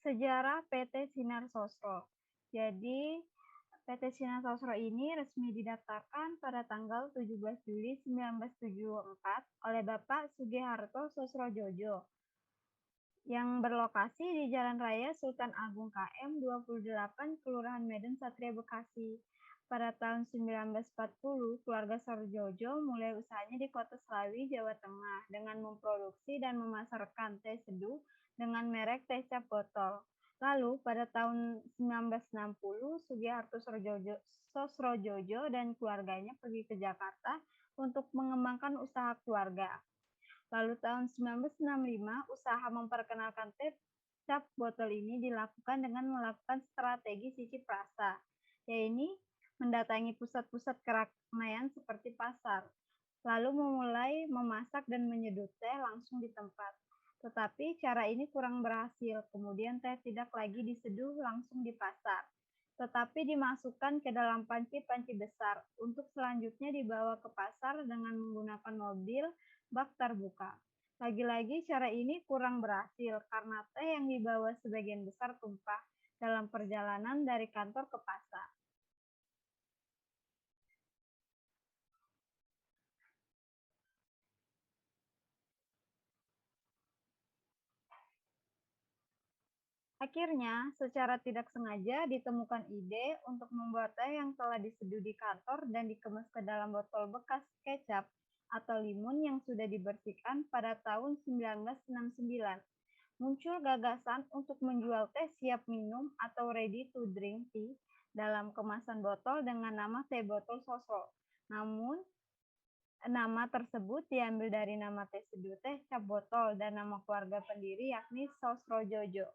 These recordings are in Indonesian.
Sejarah PT Sinar Sosro. Jadi, PT Sinar Sosro ini resmi didaftarkan pada tanggal 17 Juli 1974 oleh Bapak Sugiharto Sosrojojo yang berlokasi di Jalan Raya Sultan Agung KM 28, Kelurahan Medan Satria, Bekasi. Pada tahun 1940, keluarga Sorjojo mulai usahanya di Kota Slawi, Jawa Tengah dengan memproduksi dan memasarkan teh seduh dengan merek teh cap botol. Lalu pada tahun 1960, Sugiharto Sosrojojo dan keluarganya pergi ke Jakarta untuk mengembangkan usaha keluarga. Lalu tahun 1965, usaha memperkenalkan teh cap botol ini dilakukan dengan melakukan strategi cicip rasa, yaitu mendatangi pusat-pusat keramaian seperti pasar, lalu memulai memasak dan menyeduh teh langsung di tempat. Tetapi cara ini kurang berhasil, kemudian teh tidak lagi diseduh langsung di pasar, tetapi dimasukkan ke dalam panci-panci besar untuk selanjutnya dibawa ke pasar dengan menggunakan mobil bak terbuka. Lagi-lagi cara ini kurang berhasil karena teh yang dibawa sebagian besar tumpah dalam perjalanan dari kantor ke pasar. Akhirnya, secara tidak sengaja ditemukan ide untuk membuat teh yang telah diseduh di kantor dan dikemas ke dalam botol bekas kecap atau limun yang sudah dibersihkan pada tahun 1969. Muncul gagasan untuk menjual teh siap minum atau ready to drink tea dalam kemasan botol dengan nama teh botol sosro. Namun, nama tersebut diambil dari nama teh seduh teh cap botol dan nama keluarga pendiri yakni Sosrojojo.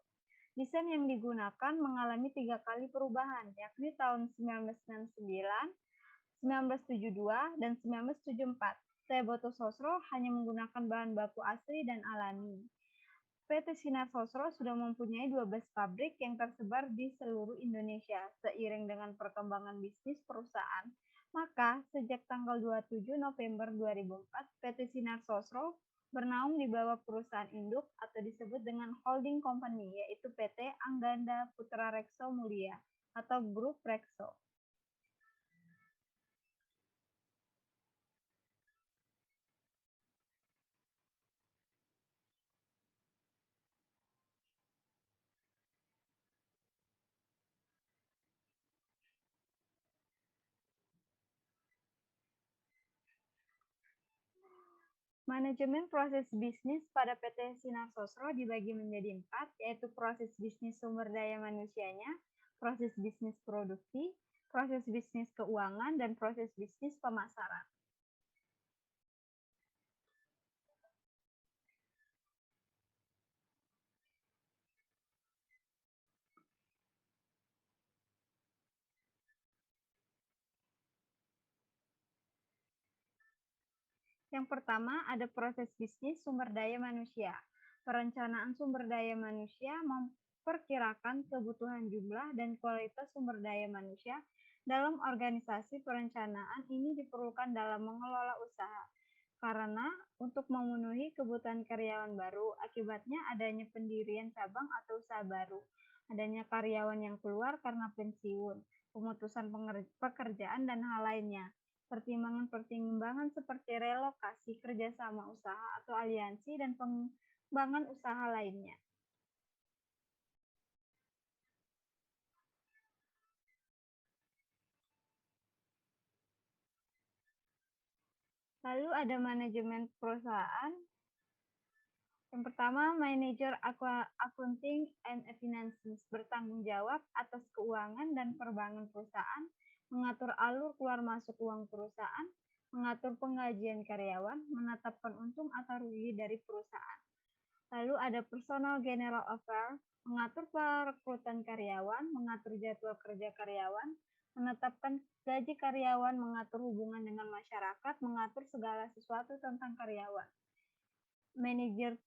Desain yang digunakan mengalami 3 kali perubahan, yakni tahun 1969, 1972, dan 1974. Teh botol sosro hanya menggunakan bahan baku asli dan alami. PT Sinar Sosro sudah mempunyai 12 pabrik yang tersebar di seluruh Indonesia. Seiring dengan perkembangan bisnis perusahaan, maka sejak tanggal 27 November 2004, PT Sinar Sosro bernaung di bawah perusahaan induk atau disebut dengan holding company, yaitu PT Angganda Putra Rekso Mulia atau Grup Rekso. Manajemen proses bisnis pada PT Sinar Sosro dibagi menjadi 4, yaitu proses bisnis sumber daya manusianya, proses bisnis produksi, proses bisnis keuangan, dan proses bisnis pemasaran. Yang pertama, ada proses bisnis sumber daya manusia. Perencanaan sumber daya manusia memperkirakan kebutuhan jumlah dan kualitas sumber daya manusia dalam organisasi. Perencanaan ini diperlukan dalam mengelola usaha, karena untuk memenuhi kebutuhan karyawan baru, akibatnya adanya pendirian cabang atau usaha baru, adanya karyawan yang keluar karena pensiun, pemutusan pekerjaan, dan hal lainnya. Pertimbangan-pertimbangan seperti relokasi, kerjasama usaha atau aliansi, dan pengembangan usaha lainnya. Lalu ada manajemen perusahaan. Yang pertama, manajer accounting and finances bertanggung jawab atas keuangan dan perbankan perusahaan, mengatur alur keluar masuk uang perusahaan, mengatur penggajian karyawan, menetapkan untung atau rugi dari perusahaan. Lalu ada personal general affairs, mengatur perekrutan karyawan, mengatur jadwal kerja karyawan, menetapkan gaji karyawan, mengatur hubungan dengan masyarakat, mengatur segala sesuatu tentang karyawan. Manajer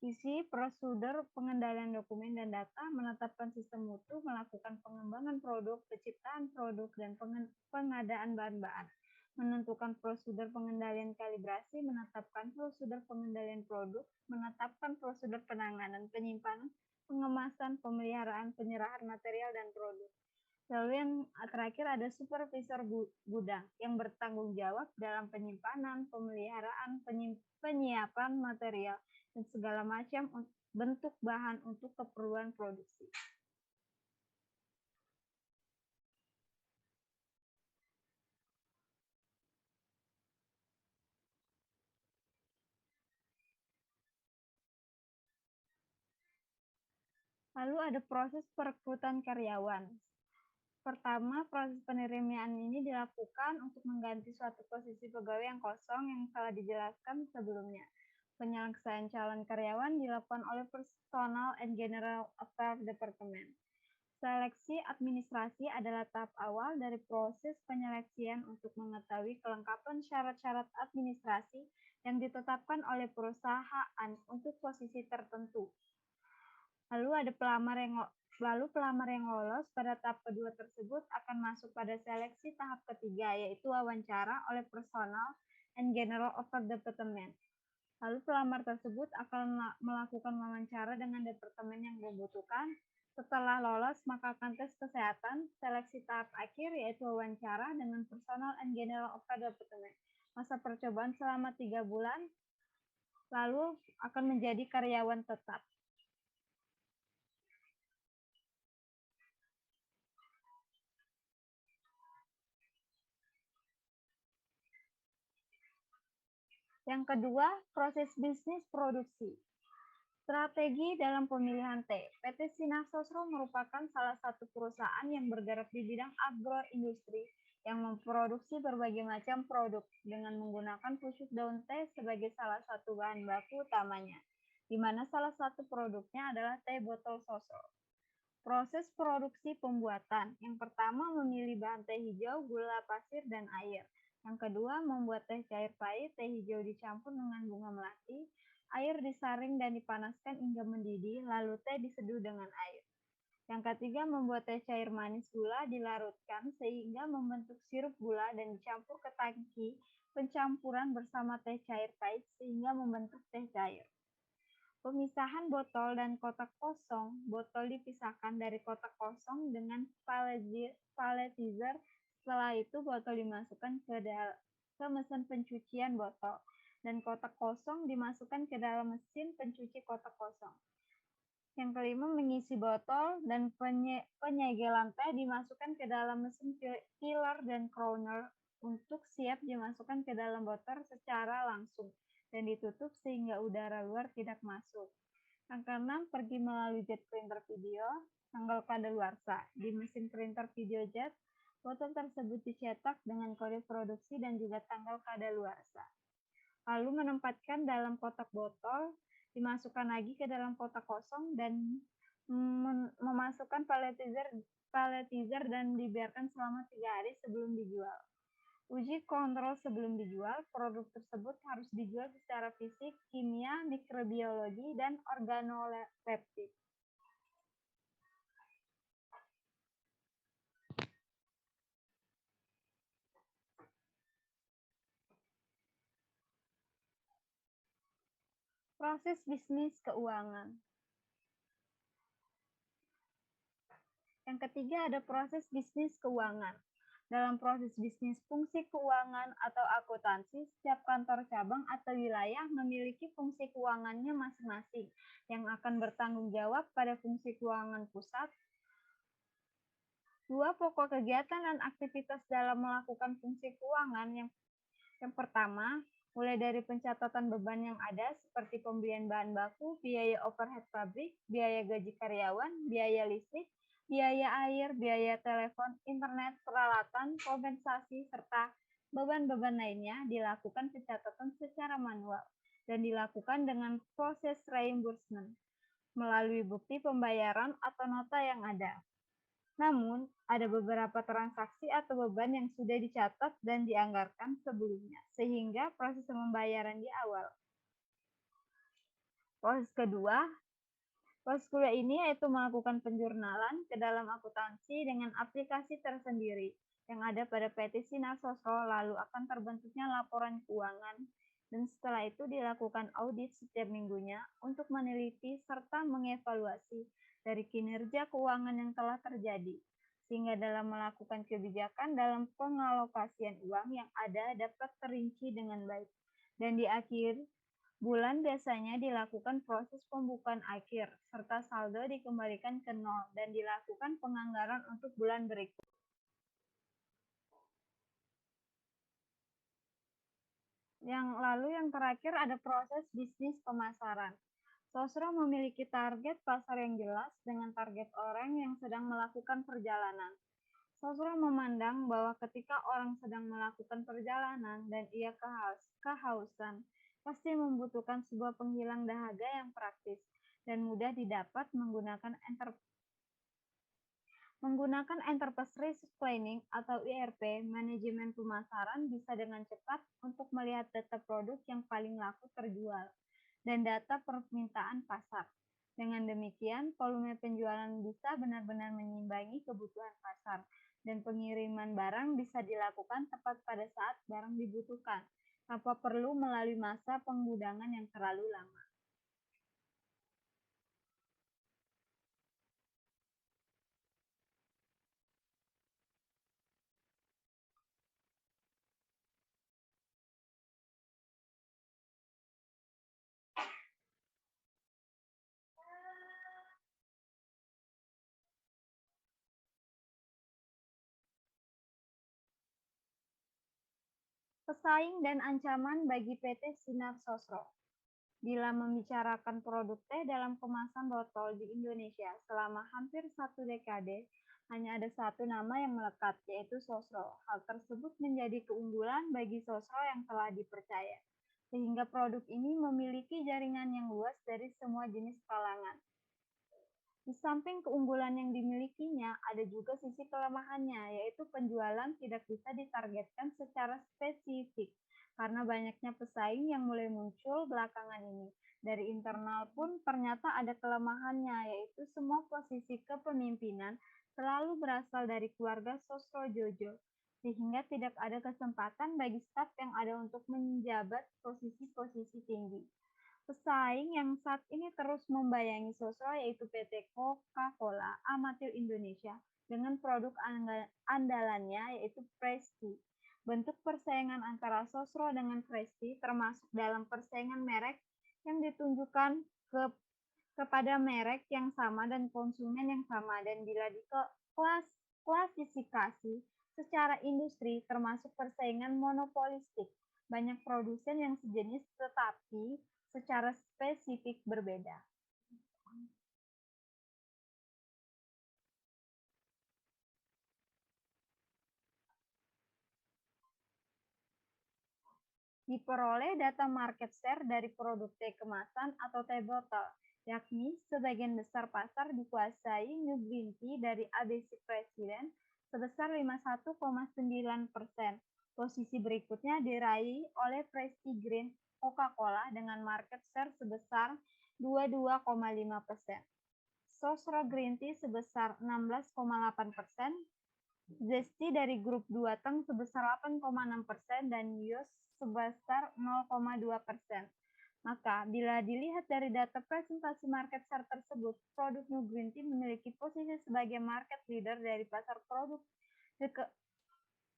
isi prosedur pengendalian dokumen dan data, menetapkan sistem mutu, melakukan pengembangan produk, penciptaan produk, dan pengadaan bahan-bahan. menentukan prosedur pengendalian kalibrasi, menetapkan prosedur pengendalian produk, menetapkan prosedur penanganan, penyimpanan, pengemasan, pemeliharaan, penyerahan material dan produk. Lalu yang terakhir ada supervisor gudang yang bertanggung jawab dalam penyimpanan, pemeliharaan, penyiapan material, dan segala macam bentuk bahan untuk keperluan produksi. Lalu ada proses perekrutan karyawan. Pertama, proses penerimaan ini dilakukan untuk mengganti suatu posisi pegawai yang kosong yang telah dijelaskan sebelumnya. Penyeleksian calon karyawan dilakukan oleh Personal and General Affairs Department. Seleksi administrasi adalah tahap awal dari proses penyeleksian untuk mengetahui kelengkapan syarat-syarat administrasi yang ditetapkan oleh perusahaan untuk posisi tertentu. Lalu pelamar yang lolos pada tahap kedua tersebut akan masuk pada seleksi tahap ketiga, yaitu wawancara oleh Personal and General Affairs Department. Lalu pelamar tersebut akan melakukan wawancara dengan departemen yang membutuhkan. Setelah lolos, maka akan tes kesehatan, seleksi tahap akhir, yaitu wawancara dengan Personal and General Affairs Department. Masa percobaan selama 3 bulan, lalu akan menjadi karyawan tetap. Yang kedua, proses bisnis produksi. Strategi dalam pemilihan teh. PT Sinar Sosro merupakan salah satu perusahaan yang bergerak di bidang agroindustri yang memproduksi berbagai macam produk dengan menggunakan pucuk daun teh sebagai salah satu bahan baku utamanya, di mana salah satu produknya adalah teh botol Sosro. Proses produksi pembuatan. Yang pertama, memilih bahan teh hijau, gula pasir, dan air. Yang kedua, membuat teh cair pahit, teh hijau dicampur dengan bunga melati, air disaring dan dipanaskan hingga mendidih, lalu teh diseduh dengan air. Yang ketiga, membuat teh cair manis gula dilarutkan sehingga membentuk sirup gula dan dicampur ke tangki pencampuran bersama teh cair pahit sehingga membentuk teh cair. Pemisahan botol dan kotak kosong. Botol dipisahkan dari kotak kosong dengan palletizer. Setelah itu botol dimasukkan ke mesin pencucian botol dan kotak kosong dimasukkan ke dalam mesin pencuci kotak kosong. Yang kelima, mengisi botol dan penyegelan teh dimasukkan ke dalam mesin filler dan crowner untuk siap dimasukkan ke dalam botol secara langsung dan ditutup sehingga udara luar tidak masuk. Yang keenam, pergi melalui jet printer video, tanggal kadaluarsa. Di mesin printer video jet, botol tersebut dicetak dengan kode produksi dan juga tanggal kadaluarsa. Lalu menempatkan dalam kotak botol, dimasukkan lagi ke dalam kotak kosong dan memasukkan palletizer dan dibiarkan selama 3 hari sebelum dijual. Uji kontrol sebelum dijual, produk tersebut harus dijual secara fisik, kimia, mikrobiologi, dan organoleptik. Proses bisnis keuangan. Yang ketiga ada proses bisnis keuangan. Dalam proses bisnis fungsi keuangan atau akuntansi, setiap kantor cabang atau wilayah memiliki fungsi keuangannya masing-masing yang akan bertanggung jawab pada fungsi keuangan pusat. Dua pokok kegiatan dan aktivitas dalam melakukan fungsi keuangan yang pertama, mulai dari pencatatan beban yang ada seperti pembelian bahan baku, biaya overhead pabrik, biaya gaji karyawan, biaya listrik, biaya air, biaya telepon, internet, peralatan, kompensasi, serta beban-beban lainnya dilakukan pencatatan secara manual dan dilakukan dengan proses reimbursement melalui bukti pembayaran atau nota yang ada. Namun, ada beberapa transaksi atau beban yang sudah dicatat dan dianggarkan sebelumnya, sehingga proses pembayaran di awal. Proses kedua ini yaitu melakukan penjurnalan ke dalam akuntansi dengan aplikasi tersendiri. yang ada pada PT Sinar Sosro, lalu akan terbentuknya laporan keuangan, dan setelah itu dilakukan audit setiap minggunya untuk meneliti serta mengevaluasi dari kinerja keuangan yang telah terjadi, sehingga dalam melakukan kebijakan dalam pengalokasian uang yang ada dapat terinci dengan baik. Dan di akhir bulan biasanya dilakukan proses pembukuan akhir, serta saldo dikembalikan ke nol dan dilakukan penganggaran untuk bulan berikut. Yang terakhir ada proses bisnis pemasaran. Sosro memiliki target pasar yang jelas dengan target orang yang sedang melakukan perjalanan. Sosro memandang bahwa ketika orang sedang melakukan perjalanan dan ia kehausan, pasti membutuhkan sebuah penghilang dahaga yang praktis dan mudah didapat menggunakan Enterprise Risk Planning atau ERP, manajemen pemasaran bisa dengan cepat untuk melihat data produk yang paling laku terjual dan data permintaan pasar. Dengan demikian, volume penjualan bisa benar-benar menyimbangi kebutuhan pasar dan pengiriman barang bisa dilakukan tepat pada saat barang dibutuhkan, tanpa perlu melalui masa penggudangan yang terlalu lama. Pesaing dan ancaman bagi PT Sinar Sosro. Bila membicarakan produk teh dalam kemasan botol di Indonesia selama hampir 1 dekade, hanya ada satu nama yang melekat, yaitu Sosro. Hal tersebut menjadi keunggulan bagi Sosro yang telah dipercaya, sehingga produk ini memiliki jaringan yang luas dari semua jenis kalangan. Di samping keunggulan yang dimilikinya, ada juga sisi kelemahannya, yaitu penjualan tidak bisa ditargetkan secara spesifik karena banyaknya pesaing yang mulai muncul belakangan ini. Dari internal pun ternyata ada kelemahannya, yaitu semua posisi kepemimpinan selalu berasal dari keluarga Sosro Jojo, sehingga tidak ada kesempatan bagi staf yang ada untuk menjabat posisi-posisi tinggi. Pesaing yang saat ini terus membayangi Sosro yaitu PT Coca-Cola Amatil Indonesia dengan produk andalannya yaitu Presti. Bentuk persaingan antara Sosro dengan Presti termasuk dalam persaingan merek yang ditunjukkan ke kepada merek yang sama dan konsumen yang sama, dan bila klasifikasi secara industri termasuk persaingan monopolistik. Banyak produsen yang sejenis tetapi secara spesifik berbeda. Diperoleh data market share dari produk teh kemasan atau teh botol, yakni sebagian besar pasar dikuasai New Green Tea dari ABC Presiden sebesar 51,9%. Posisi berikutnya diraih oleh Prestige Green Coca-Cola dengan market share sebesar 22,5%. Sosro Green Tea sebesar 16,8%, Zesty dari grup 2 Teng sebesar 8,6% dan Yos sebesar 0,2%. Maka, bila dilihat dari data presentasi market share tersebut, produk New Green Tea memiliki posisi sebagai market leader dari pasar produk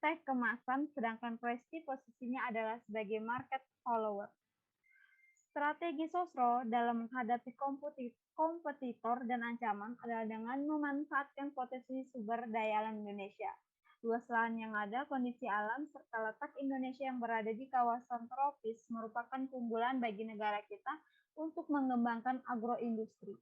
teh kemasan, sedangkan Presti posisinya adalah sebagai market follower. Strategi Sosro dalam menghadapi kompetitor dan ancaman adalah dengan memanfaatkan potensi sumber daya alam Indonesia, luas lahan yang ada, kondisi alam, serta letak Indonesia yang berada di kawasan tropis merupakan keunggulan bagi negara kita untuk mengembangkan agroindustri.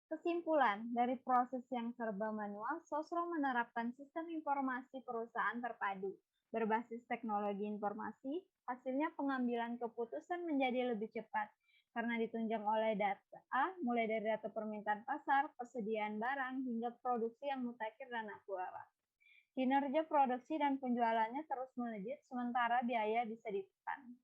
Kesimpulan, dari proses yang serba manual, Sosro menerapkan sistem informasi perusahaan terpadu berbasis teknologi informasi. Hasilnya pengambilan keputusan menjadi lebih cepat karena ditunjang oleh data, mulai dari data permintaan pasar, persediaan barang, hingga produksi yang mutakhir dan akurat. Kinerja produksi dan penjualannya terus melejit, sementara biaya bisa ditekan.